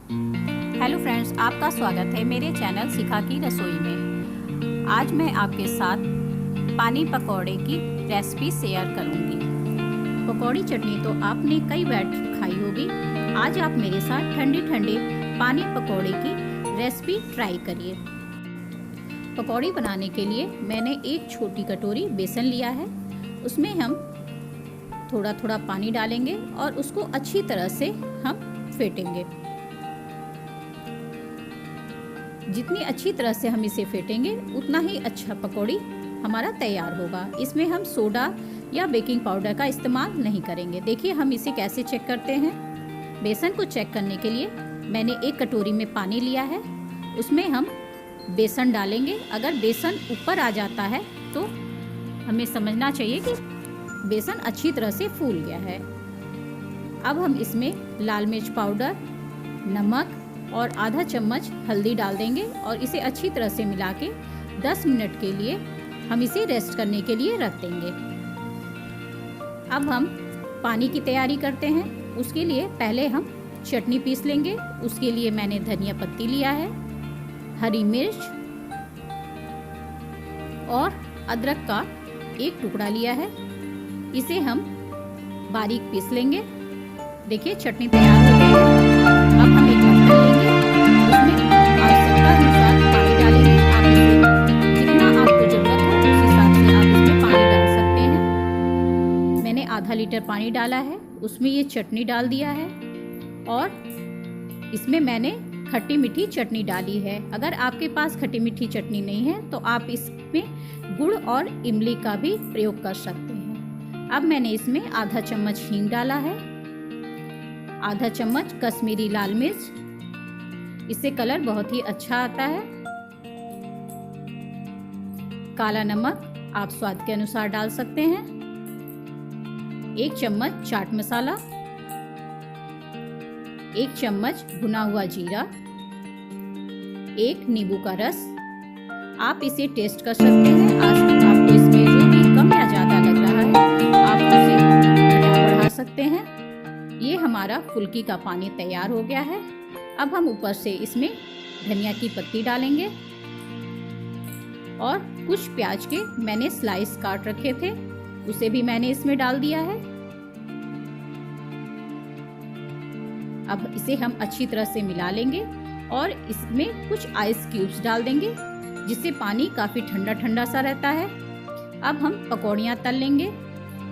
Hello friends, आपका स्वागत है मेरे चैनल शिखा की रसोई में। आज मैं आपके साथ पानी पकौड़े की रेसिपी शेयर करूंगी। पकौड़ी चटनी तो आपने कई बार खाई होगी। आज आप मेरे साथ ठंडे ठंडे पानी पकौड़े की रेसिपी ट्राई करिए। पकौड़ी बनाने के लिए मैंने एक छोटी कटोरी बेसन लिया है। उसमें हम थोड़ा थोड़ा पानी डालेंगे और उसको अच्छी तरह से हम फेंटेंगे। जितनी अच्छी तरह से हम इसे फेंटेंगे उतना ही अच्छा पकौड़ी हमारा तैयार होगा। इसमें हम सोडा या बेकिंग पाउडर का इस्तेमाल नहीं करेंगे। देखिए हम इसे कैसे चेक करते हैं। बेसन को चेक करने के लिए मैंने एक कटोरी में पानी लिया है। उसमें हम बेसन डालेंगे। अगर बेसन ऊपर आ जाता है तो हमें समझना चाहिए कि बेसन अच्छी तरह से फूल गया है। अब हम इसमें लाल मिर्च पाउडर, नमक और आधा चम्मच हल्दी डाल देंगे और इसे अच्छी तरह से मिला के 10 मिनट के लिए हम इसे रेस्ट करने के लिए रख देंगे। अब हम पानी की तैयारी करते हैं। उसके लिए पहले हम चटनी पीस लेंगे। उसके लिए मैंने धनिया पत्ती लिया है, हरी मिर्च और अदरक का एक टुकड़ा लिया है। इसे हम बारीक पीस लेंगे। देखिए चटनी तैयार हो गई है। अब हम एक बर्तन लेंगे, उसमें आवश्यकता अनुसार पानी डालेंगे। आप इसमें जितना आपको जरूरत हो उस हिसाब से आप इसमें पानी डाल सकते हैं। मैंने आधा लीटर पानी डाला है। उसमें ये चटनी डाल दिया है और इसमें मैंने खट्टी मीठी चटनी डाली है। अगर आपके पास खट्टी मीठी चटनी नहीं है तो आप इसमें गुड़ और इमली का भी प्रयोग कर सकते हैं। अब मैंने इसमें आधा चम्मच हींग डाला है, आधा चम्मच कश्मीरी लाल मिर्च, इससे कलर बहुत ही अच्छा आता है। काला नमक आप स्वाद के अनुसार डाल सकते हैं। 1 चम्मच चाट मसाला, 1 चम्मच भुना हुआ जीरा, 1 नींबू का रस। आप इसे टेस्ट कर सकते हैं। आपको इसमें जो भी कम या ज्यादा लग रहा है आप उसे घटा बढ़ा सकते हैं। ये हमारा फुल्की का पानी तैयार हो गया है। अब हम ऊपर से इसमें धनिया की पत्ती डालेंगे और कुछ प्याज के मैंने स्लाइस काट रखे थे, उसे भी मैंने इसमें डाल दिया है। अब इसे हम अच्छी तरह से मिला लेंगे और इसमें कुछ आइस क्यूब्स डाल देंगे, जिससे पानी काफ़ी ठंडा ठंडा सा रहता है। अब हम पकौड़ियाँ तल लेंगे।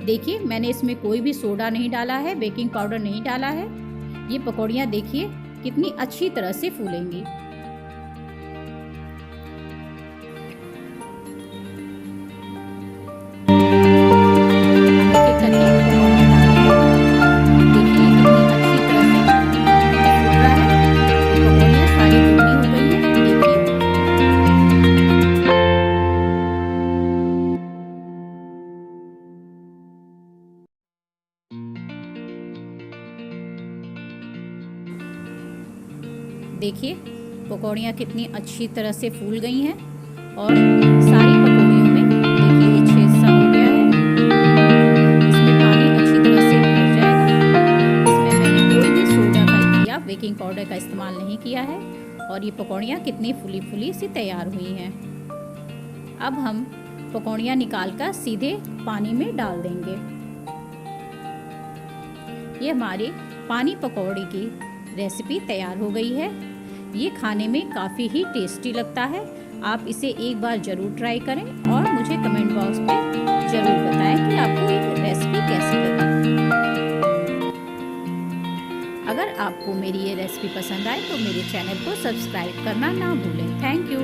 देखिए मैंने इसमें कोई भी सोडा नहीं डाला है, बेकिंग पाउडर नहीं डाला है। ये पकौड़ियाँ देखिए कितनी अच्छी तरह से फूलेंगी। देखिए पकौड़ियाँ कितनी अच्छी तरह से फूल गई हैं और सारी पकौड़ियों में देखिए ये छेद सा हो गया है। इसमें पानी अच्छी तरह से भर जाएगा। इसमें मैंने कोई भी सोडा का या बेकिंग पाउडर का इस्तेमाल नहीं किया है और ये पकौड़ियाँ कितनी फुली फुली सी तैयार हुई हैं। अब हम पकौड़ियाँ निकालकर सीधे पानी में डाल देंगे। ये हमारी पानी पकौड़ी की रेसिपी तैयार हो गई है। ये खाने में काफ़ी ही टेस्टी लगता है। आप इसे एक बार ज़रूर ट्राई करें और मुझे कमेंट बॉक्स पे ज़रूर बताएं कि आपको ये रेसिपी कैसी लगी। अगर आपको मेरी ये रेसिपी पसंद आए तो मेरे चैनल को सब्सक्राइब करना ना भूलें। Thank you.